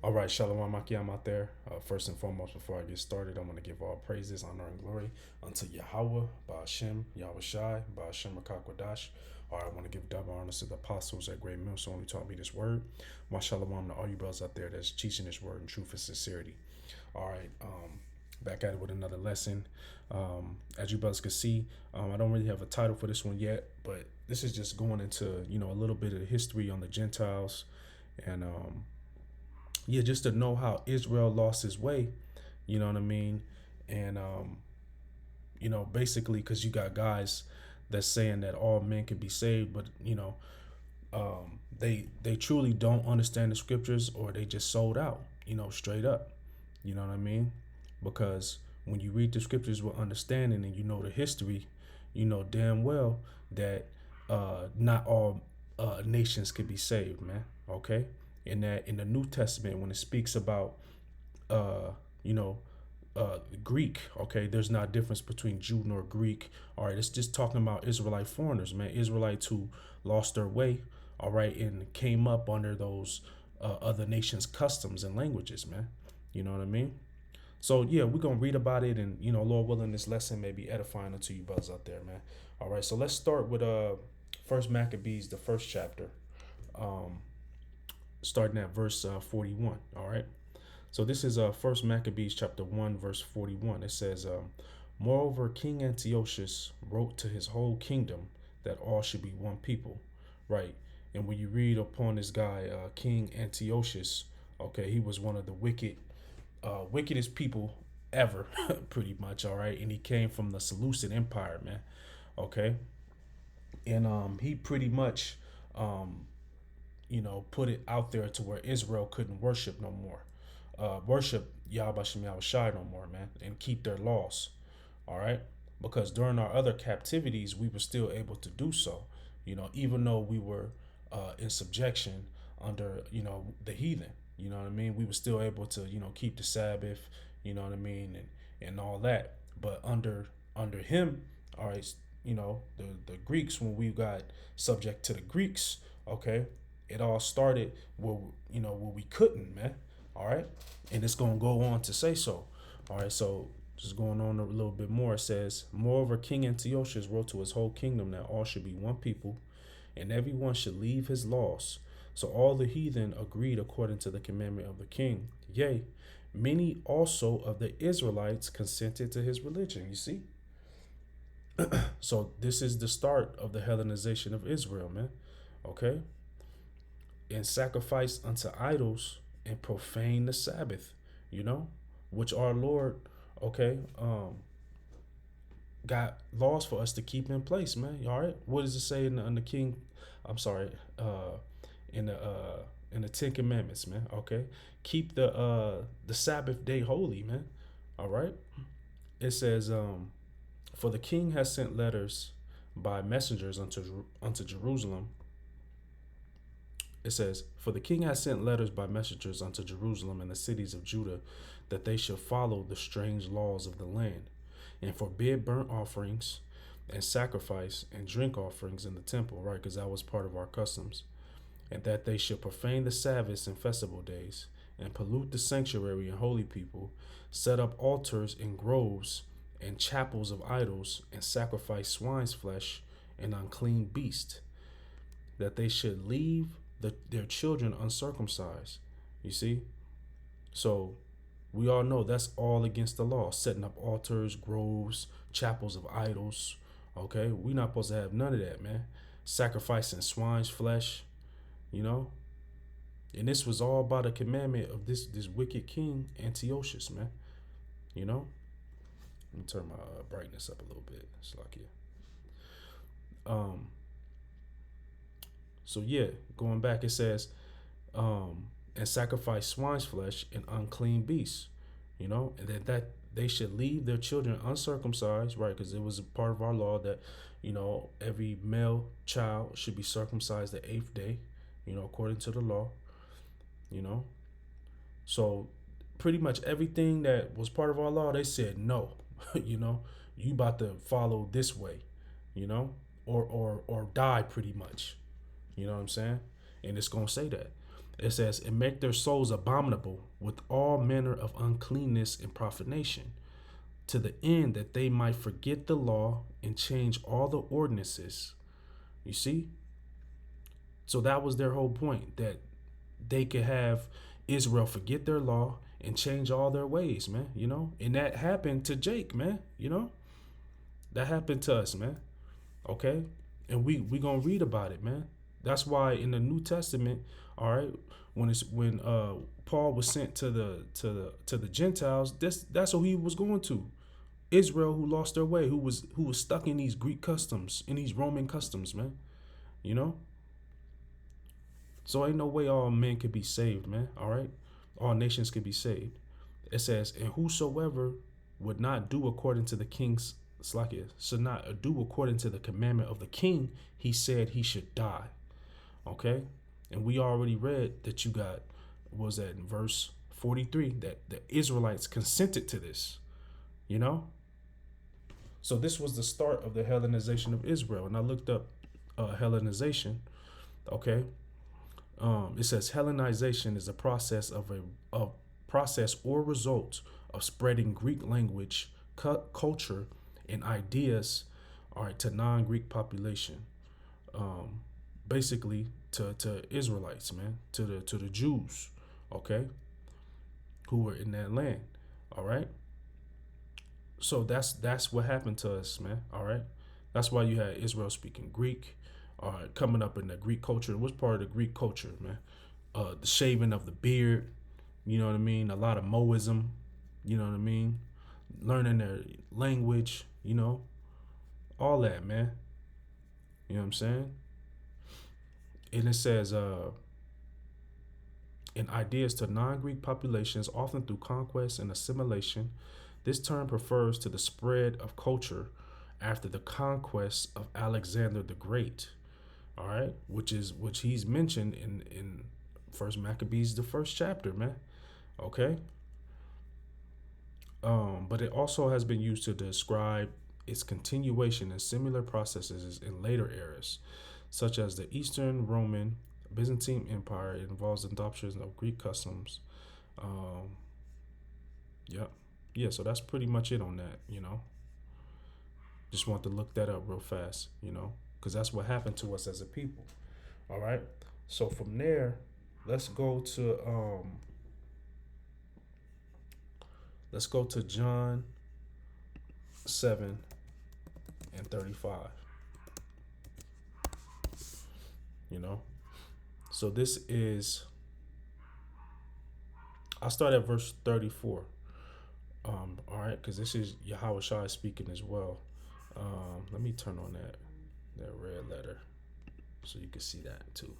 All right, Shalom Makiam out there. First and foremost, before I get started, I want to give all praises, honor, and glory unto Yahweh, Ba'ashem, Yahweh Shai, Ba'ashem Rakakwadash. All right, I want to give double honors to the apostles at Great Millstone who taught me this word. My shalom to all you brothers out there that's teaching this word in truth and sincerity. All right, back at it with another lesson. As you brothers can see, I don't really have a title for this one yet, but this is just going into a little bit of the history on the Gentiles and yeah, just to know how Israel lost his way, you know what I mean? And basically because you got guys that's saying that all men can be saved, but they truly don't understand the scriptures, or they just sold out, straight up. You know what I mean? Because when you read the scriptures with understanding and you know the history, you know damn well that not all nations could be saved, man. Okay? In that in the New Testament, when it speaks about uh, you know, Greek, okay, there's not a difference between Jew nor Greek. All right, it's just talking about Israelite foreigners, man. Israelites who lost their way, all right, and came up under those other nations' customs and languages, man. You know what I mean? So yeah, we're gonna read about it, and Lord willing, this lesson may be edifying unto you brothers out there, man. All right, so let's start with First Maccabees, the first chapter, um, starting at verse 41. All right. So this is First Maccabees chapter 1 verse 41. It says, "Moreover, King Antiochus wrote to his whole kingdom that all should be one people." Right. And when you read upon this guy, King Antiochus, okay, he was one of the wickedest people ever, pretty much. All right, and he came from the Seleucid Empire, man. Okay, and he pretty much, um, put it out there to where Israel couldn't worship no more, worship Yahweh Shem Yahweh Shai no more, man, and keep their laws. All right, because during our other captivities, we were still able to do so. Even though we were in subjection under the heathen. You know what I mean? We were still able to keep the Sabbath. You know what I mean, and all that. But under him, all right, the Greeks, when we got subject to the Greeks, okay, it all started where we couldn't, man. All right, and it's gonna go on to say so. All right, so just going on a little bit more, it says, "Moreover, King Antiochus wrote to his whole kingdom that all should be one people, and everyone should leave his laws. So all the heathen agreed according to the commandment of the king. Yea, many also of the Israelites consented to his religion." You see? So this is the start of the Hellenization of Israel, man. Okay? And sacrifice unto idols and profane the Sabbath, which our Lord, okay, got laws for us to keep in place, man. All right. What does it say in the King? I'm sorry, in the Ten Commandments, man. Okay, keep the Sabbath day holy, man. All right. It says, "For the king has sent letters by messengers unto Jerusalem." It says, "For the king has sent letters by messengers unto Jerusalem and the cities of Judah, that they should follow the strange laws of the land, and forbid burnt offerings and sacrifice and drink offerings in the temple," right? Because that was part of our customs. "And that they should profane the Sabbaths and festival days, and pollute the sanctuary and holy people, set up altars in groves and chapels of idols, and sacrifice swine's flesh and unclean beast, that they should leave their children uncircumcised." You see? So we all know that's all against the law. Setting up altars, groves, chapels of idols. Okay? We're not supposed to have none of that, man. Sacrificing swine's flesh, you know? And this was all by the commandment of this wicked king Antiochus, man. You know? Let me turn my brightness up a little bit. It's like um so yeah, going back, it says, and sacrifice swine's flesh and unclean beasts, and that they should leave their children uncircumcised, right? Because it was a part of our law that, every male child should be circumcised the eighth day, according to the law, you know. So pretty much everything that was part of our law, they said no, you know, you about to follow this way, you know, or die pretty much. You know what I'm saying? And it's gonna say that. It says, and make their souls abominable with all manner of uncleanness and profanation, to the end that they might forget the law and change all the ordinances. You see? So that was their whole point, that they could have Israel forget their law and change all their ways, man. And that happened to Jake, man. That happened to us, man. Okay? And we gonna read about it, man. That's why in the New Testament, all right, when Paul was sent to the Gentiles, that's who he was going to. Israel, who lost their way, who was stuck in these Greek customs, in these Roman customs, man. You know? So ain't no way all men could be saved, man. All right? All nations could be saved. It says, and whosoever would not do according to the king's slakia, should not do according to the commandment of the king, he said he should die. Okay? And we already read that was that in verse 43, that the Israelites consented to this. So this was the start of the Hellenization of Israel. And I looked up Hellenization. Okay? It says Hellenization is a process a process or result of spreading Greek language, culture, and ideas, all right, to non-Greek population. Basically to Israelites, man, to the Jews, okay, who were in that land. All right. So that's what happened to us, man. All right. That's why you had Israel speaking Greek, coming up in the Greek culture. What's part of the Greek culture, man? The shaving of the beard, you know what I mean? A lot of Moism, you know what I mean? Learning their language, all that, man. You know what I'm saying? And it says, in ideas to non-Greek populations, often through conquest and assimilation, this term refers to the spread of culture after the conquest of Alexander the Great. All right, which he's mentioned in First Maccabees, the first chapter, man. Okay. But it also has been used to describe its continuation in similar processes in later eras, such as the Eastern Roman Byzantine Empire. It involves adoption of Greek customs. Yeah. Yeah, so that's pretty much it on that. Just want to look that up real fast, because that's what happened to us as a people. All right. So from there, let's go to John 7:35. So this is, I'll start at verse 34. All right, because this is Yahweh Shai speaking as well. Let me turn on that red letter so you can see that too.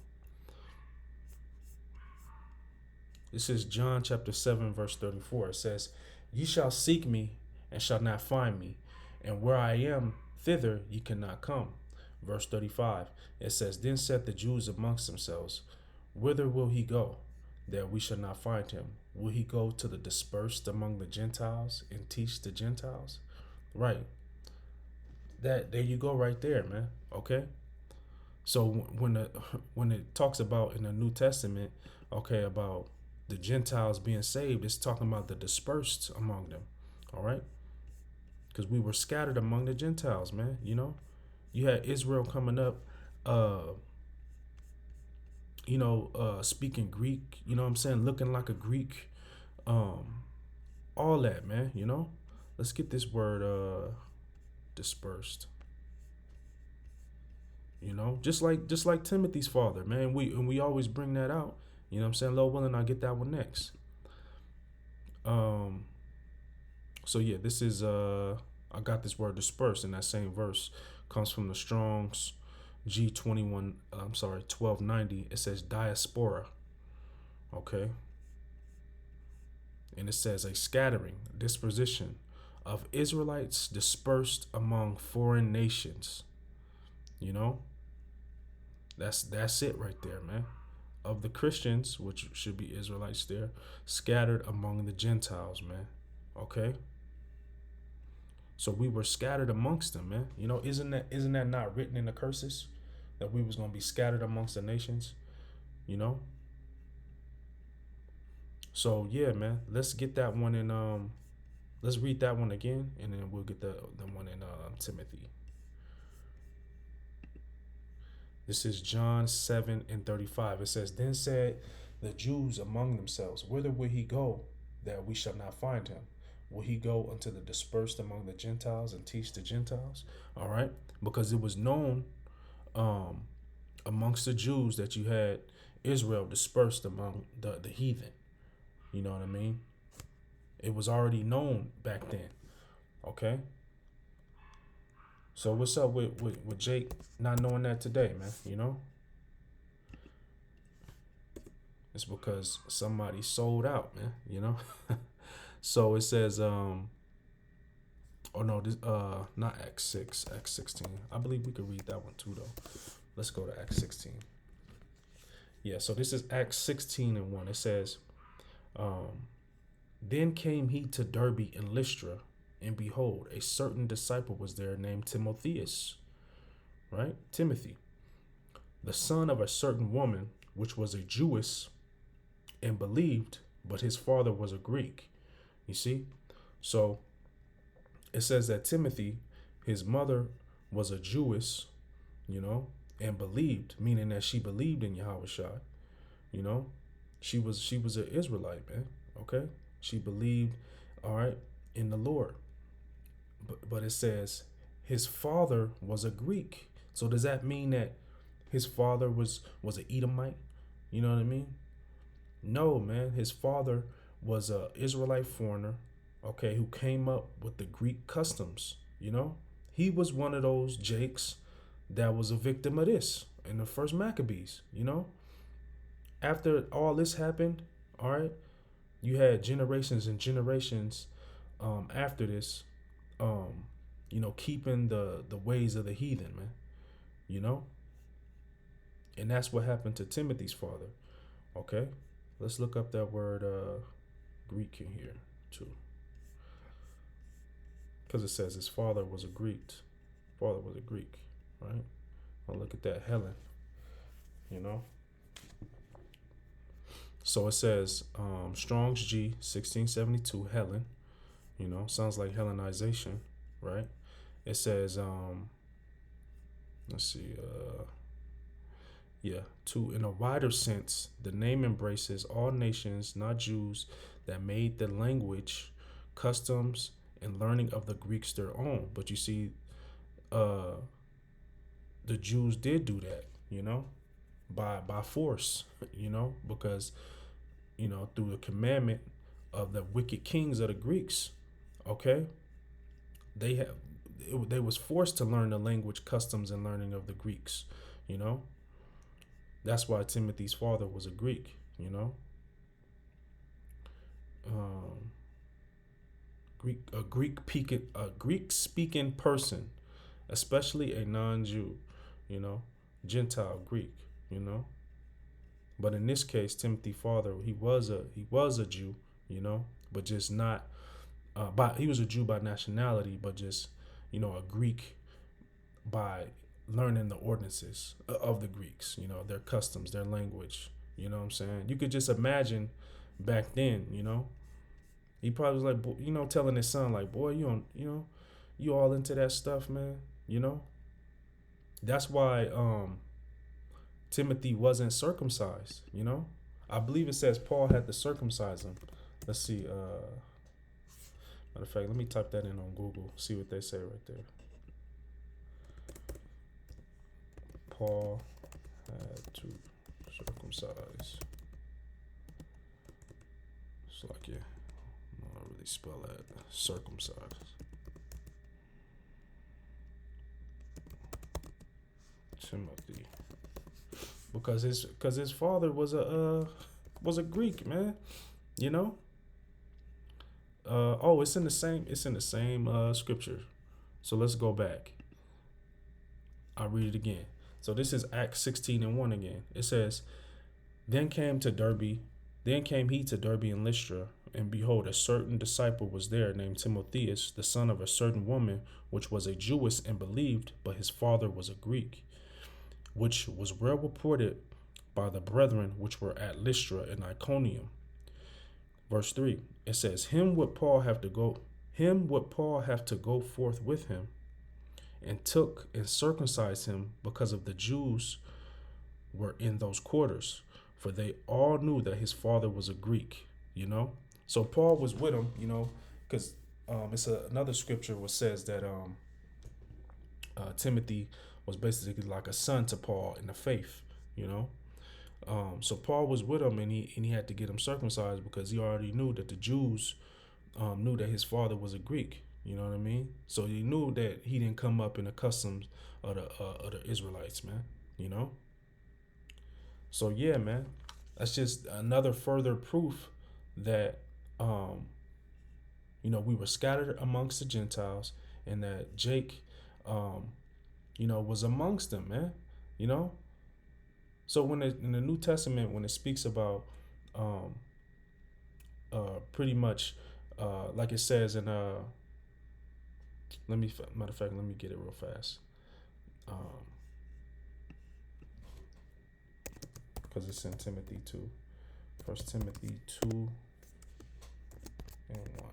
This is John chapter 7, verse 34. It says, ye shall seek me and shall not find me, and where I am, thither ye cannot come. Verse 35, it says, then said the Jews amongst themselves, whither will he go, that we shall not find him? Will he go to the dispersed among the Gentiles and teach the Gentiles? Right. There you go right there, man. Okay. So when it talks about in the New Testament, okay, about the Gentiles being saved, it's talking about the dispersed among them. All right. Because we were scattered among the Gentiles, man. You had Israel coming up, speaking Greek, you know what I'm saying? Looking like a Greek, all that, man, Let's get this word, dispersed. Just like Timothy's father, man. We always bring that out. You know what I'm saying? Lord willing, I'll get that one next. So yeah, this is I got this word dispersed in that same verse. Comes from the Strong's G21, 1290. It says diaspora. Okay. And it says a scattering, disposition of Israelites dispersed among foreign nations. That's it right there, man. Of the Christians, which should be Israelites there, scattered among the Gentiles, man. Okay. So we were scattered amongst them, man. Isn't that not written in the curses that we was gonna be scattered amongst the nations? So yeah, man, let's get that one in. Let's read that one again, and then we'll get the one in Timothy. This is John 7:35. It says, "Then said the Jews among themselves, Whither will he go, that we shall not find him? Will he go unto the dispersed among the Gentiles and teach the Gentiles?" All right, because it was known um, amongst the Jews that you had Israel dispersed among the heathen. You know what I mean? It was already known back then. Okay. So what's up with Jake not knowing that today, man? You know, it's because somebody sold out, man. You know. So it says, oh no, this not Acts 6, Acts 16. I believe we could read that one too though. Let's go to Acts 16. Yeah, so this is Acts 16 and 1. It says, then came he to Derbe and Lystra, and behold, a certain disciple was there named Timotheus, right? Timothy, the son of a certain woman, which was a Jewess, and believed, but his father was a Greek. You see? So it says that Timothy, his mother was a Jewess, you know, and believed, meaning that she believed in Yahweh Shai, you know. She was an Israelite, man. Okay? She believed, all right, in the Lord. But it says his father was a Greek. So does that mean that his father was an Edomite? You know what I mean? No, man. His father was a Israelite foreigner, okay, who came up with the Greek customs. You know, he was one of those Jakes that was a victim of this in the first Maccabees. You know, after all this happened, all right, you had generations and generations after this, um, you know, keeping the ways of the heathen, man. You know, and that's what happened to Timothy's father. Okay, let's look up that word Greek in here too, because it says his father was a Greek. Father was a Greek, right? Well, look at that, Helen. You know. So it says Strong's G 1672 Helen. You know, sounds like Hellenization, right? It says let's see, yeah, to in a wider sense, the name embraces all nations, not Jews, that made the language, customs, and learning of the Greeks their own. But you see, uh, the Jews did do that, you know, by force, you know, because you know through the commandment of the wicked kings of the Greeks. Okay, they have they was forced to learn the language, customs, and learning of the Greeks. You know, that's why Timothy's father was a Greek. You know, um, a Greek speaking person, especially a non-Jew. You know, Gentile Greek. You know, but in this case, Timothy's father he was a Jew. You know, but just not. He was a Jew by nationality, but just you know a Greek by learning the ordinances of the Greeks, you know, their customs, their language. You know what I'm saying? You could just imagine back then, you know, he probably was like, you know, telling his son, like, boy, you don't, you know, you all into that stuff, man. You know, that's why Timothy wasn't circumcised. You know, I believe it says Paul had to circumcise him. Let's see. Matter of fact, let me type that in on Google. See what they say right there. Paul had to circumcise. It's like, yeah, I don't really spell that. Circumcise. Timothy. Because his father was a Greek, man. You know? It's in the same scripture. So let's go back. I'll read it again. So this is Acts 16 and 1 again. It says, Then came he to Derbe and Lystra, and behold, a certain disciple was there named Timotheus, the son of a certain woman, which was a Jewess and believed, but his father was a Greek, which was well reported by the brethren which were at Lystra and Iconium, Verse 3, it says, Him would Paul have to go forth with him, and took and circumcised him, because of the Jews were in those quarters, for they all knew that his father was a Greek, you know? So Paul was with him, because another scripture which says that Timothy was basically like a son to Paul in the faith, you know? So Paul was with him, and he had to get him circumcised because he already knew that the Jews knew that his father was a Greek. You know what I mean? So he knew that he didn't come up in the customs of the Israelites, man. You know. So yeah, man, that's just another further proof that we were scattered amongst the Gentiles, and that Jake, um, was amongst them, man. You know. So in the New Testament, when it speaks about um, pretty much like it says in matter of fact, let me get it real fast, because it's in Timothy 2. First Timothy 2 and 1.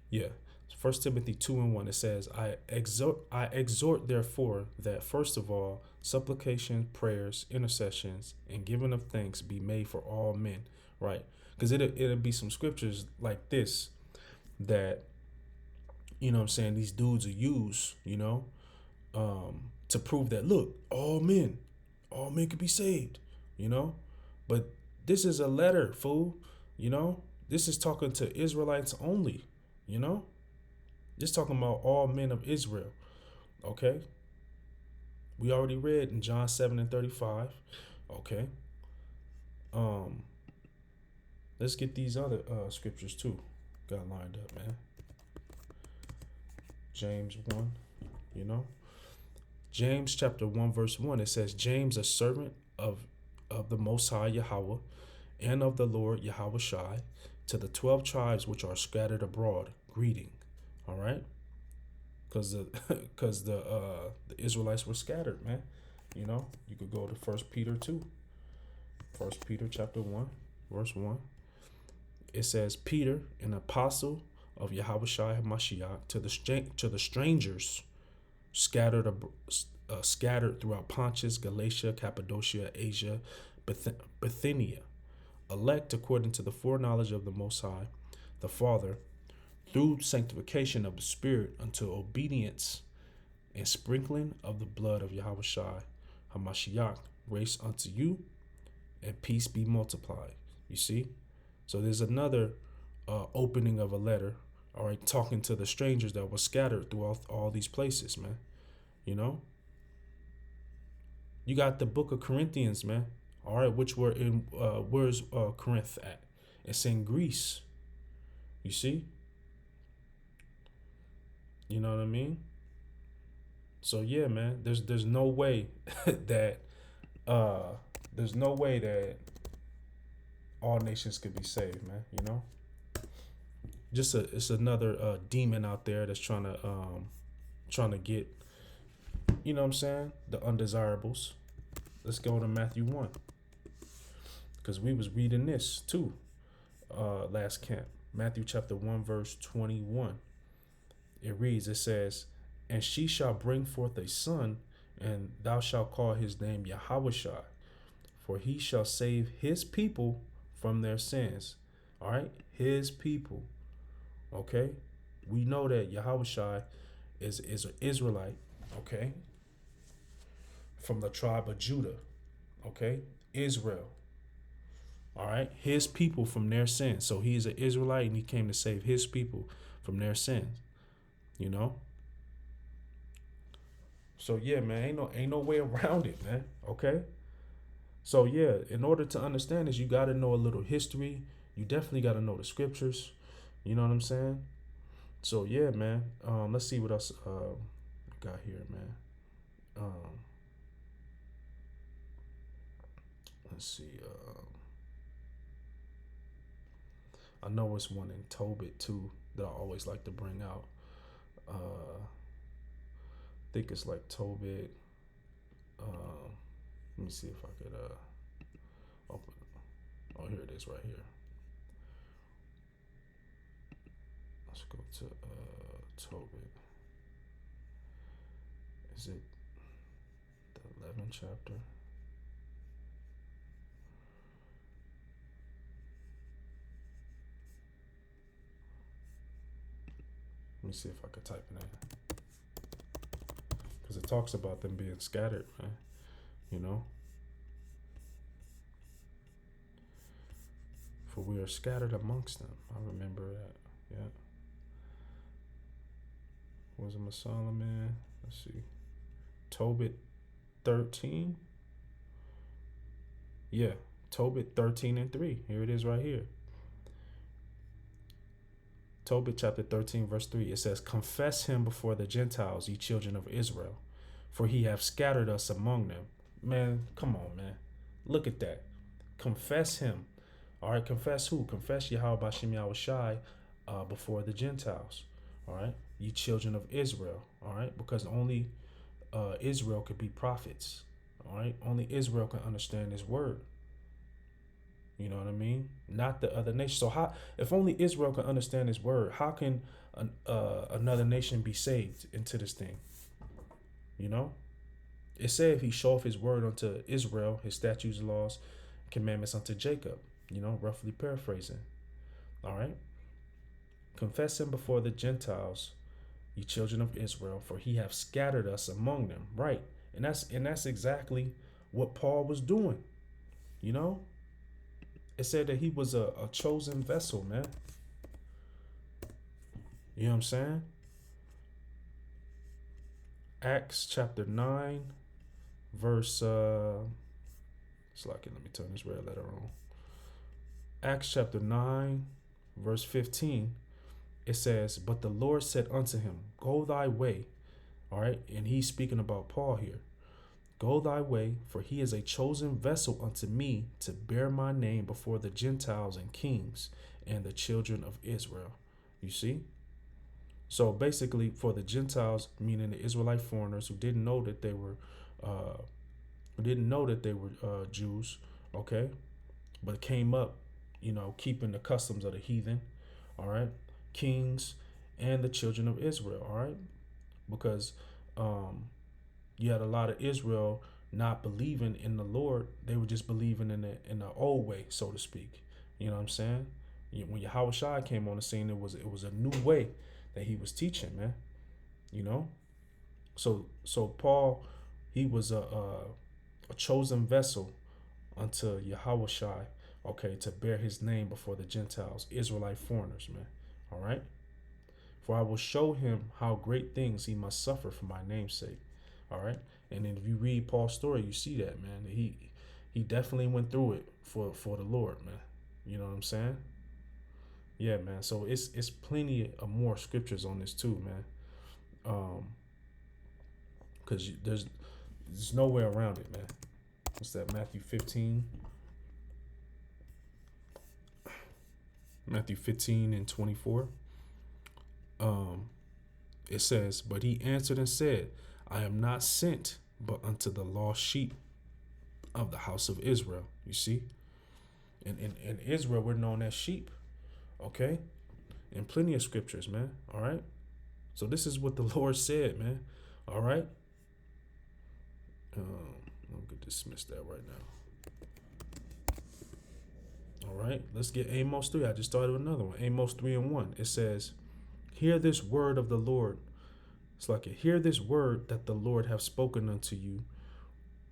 Yeah. First Timothy 2 and 1, it says, I exhort therefore that first of all supplication, prayers, intercessions, and giving of thanks be made for all men. Right? Because it'll be some scriptures like this that, I'm saying, these dudes are used, to prove that, look, all men could be saved, you know? But this is a letter, fool, you know? This is talking to Israelites only, you know? This talking about all men of Israel, okay? We already read in John 7 and 35, okay? Um, let's get these other scriptures too. Got lined up, man. James 1, you know? James chapter 1 verse 1, it says, James, a servant of the Most High Yahweh and of the Lord Yahweh Shai, to the 12 tribes which are scattered abroad, greeting. All right? Because the Israelites were scattered, man. You could go to First Peter 2. First Peter chapter 1, verse 1. It says, Peter, an apostle of Yahweh Shai HaMashiach, to the strangers scattered throughout Pontus, Galatia, Cappadocia, Asia, Bithynia, elect according to the foreknowledge of the Most High, the Father, through sanctification of the Spirit unto obedience and sprinkling of the blood of Yahweh Shai HaMashiach, grace unto you and peace be multiplied. You see? So there's another opening of a letter, all right, talking to the strangers that were scattered throughout all these places, man. You know? You got the book of Corinthians, man. All right, which were in, where's Corinth at? It's in Greece. You see? You know what I mean? So yeah, man, there's no way that there's no way that all nations could be saved, man. It's another demon out there that's trying to get, you know what I'm saying, the undesirables. Let's go to Matthew 1, because we was reading this too last camp. Matthew chapter 1 verse 21. It says, and she shall bring forth a son, and thou shalt call his name Yahweh, for he shall save his people from their sins. All right, his people. Okay, we know that Yahweh is an Israelite. Okay, from the tribe of Judah. Okay, Israel. All right, his people from their sins. So he's an Israelite, and he came to save his people from their sins. You know. So yeah, man, ain't no way around it, man. Okay. So yeah, in order to understand this, you got to know a little history. You definitely got to know the scriptures. You know what I'm saying? So yeah, man. Let's see what else got here, man. Let's see. I know it's one in Tobit too that I always like to bring out. I think it's like Tobit. Let me see if I could open. Oh, here it it is right here. Let's go to Tobit. Is it the 11th chapter? Let me see if I could type it in. Because it talks about them being scattered, man. You know? For we are scattered amongst them. I remember that. Yeah. Was it Solomon? Let's see. Tobit 13. Yeah. Tobit 13 and 3. Here it is right here. Tobit chapter 13, verse 3. It says, confess him before the Gentiles, ye children of Israel, for he hath scattered us among them. Man, come on, man. Look at that. Confess him. All right, confess who? Confess Yahweh Bashim Yahushai before the Gentiles. All right, ye children of Israel. All right, because only Israel could be prophets. All right, only Israel can understand his word. You know what I mean? Not the other nation. So how, if only Israel can understand his word, how can another nation be saved into this thing? You know? It said if he show off his word unto Israel, his statutes, laws, commandments unto Jacob. You know, roughly paraphrasing. All right? Confess him before the Gentiles, ye children of Israel, for he hath scattered us among them. Right. And that's exactly what Paul was doing. You know? It said that he was a chosen vessel, man. You know what I'm saying? Acts chapter 9, verse it's like it. Let me turn this red letter on. Acts chapter 9, verse 15. It says, but the Lord said unto him, go thy way. All right. And he's speaking about Paul here. Go thy way, for he is a chosen vessel unto me to bear my name before the Gentiles and kings and the children of Israel. You see? So basically, for the Gentiles, meaning the Israelite foreigners who didn't know that they were, Jews, okay, but came up, you know, keeping the customs of the heathen, all right, kings and the children of Israel, all right, because you had a lot of Israel not believing in the Lord. They were just believing in the old way, so to speak. You know what I'm saying? When Yahweh came on the scene, it was a new way that he was teaching, man. You know? So Paul, he was a chosen vessel unto Yahweh, okay, to bear his name before the Gentiles, Israelite foreigners, man. All right? For I will show him how great things he must suffer for my name's sake. All right. And then if you read Paul's story, you see that, man. He definitely went through it for the Lord, man. You know what I'm saying? Yeah, man. So it's plenty of more scriptures on this too, man. Because there's no way around it, man. What's that? Matthew 15. Matthew 15 and 24. It says, but he answered and said, I am not sent but unto the lost sheep of the house of Israel. You see? In Israel, we're known as sheep. Okay? In plenty of scriptures, man. All right? So this is what the Lord said, man. All right? I'm going to dismiss that right now. All right? Let's get Amos 3. I just started another one. Amos 3 and 1. It says, hear this word of the Lord. It's like, hear this word that the Lord have spoken unto you,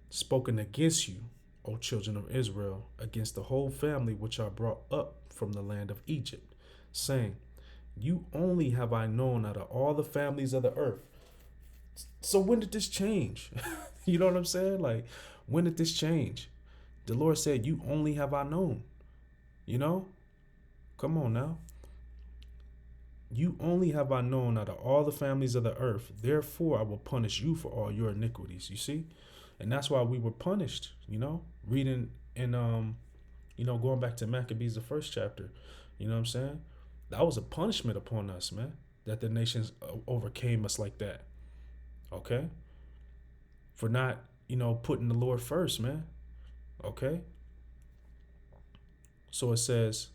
spoken against you, O children of Israel, against the whole family which are brought up from the land of Egypt, saying, you only have I known out of all the families of the earth. So when did this change? You know what I'm saying? Like, when did this change? The Lord said, you only have I known. You know? Come on now. You only have I known out of all the families of the earth. Therefore, I will punish you for all your iniquities. You see? And that's why we were punished, you know? Reading in, going back to Maccabees, the first chapter. You know what I'm saying? That was a punishment upon us, man. That the nations overcame us like that. Okay? For not, putting the Lord first, man. Okay? So it says,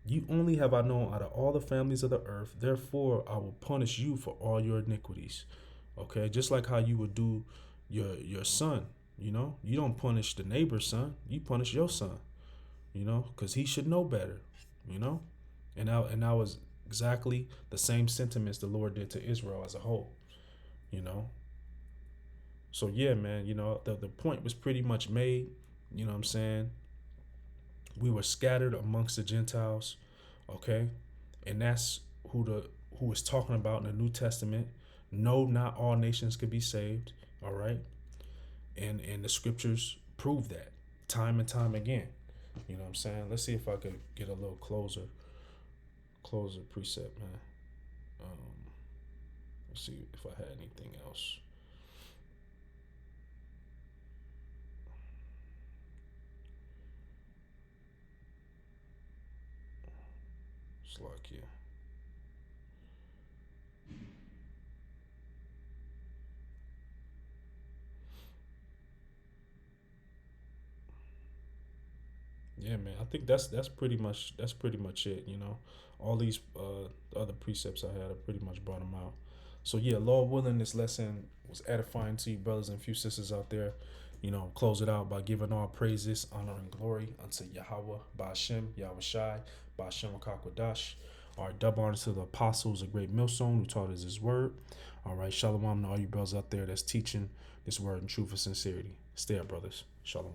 you only have I known out of all the families of the earth, therefore I will punish you for all your iniquities. Okay, just like how you would do your son. You don't punish the neighbor's son, you punish your son. Because he should know better. You know, and that was exactly the same sentiments the Lord did to Israel as a whole. You know, so yeah, man. The point was pretty much made. You know what I'm saying? We were scattered amongst the Gentiles. Okay, and that's who is talking about in the New Testament. No, not all nations could be saved. All right, and the scriptures prove that time and time again. You know what I'm saying? Let's see if I could get a little closer precept, man. Um, let's see if I had anything else. It's like, yeah. Yeah, man. I think that's pretty much it. All these other precepts I had, I pretty much brought them out. So yeah, Lord willing, this lesson was edifying to you, brothers and few sisters out there. Close it out by giving all praises, honor, and glory unto Yahweh, Ba'ashem, Yahweh Shai, Ba'ashem Rakakwadash. All right, double honor to the apostles, a great millstone who taught us his word. All right, shalom to all you brothers out there that's teaching this word in truth and sincerity. Stay up, brothers. Shalom.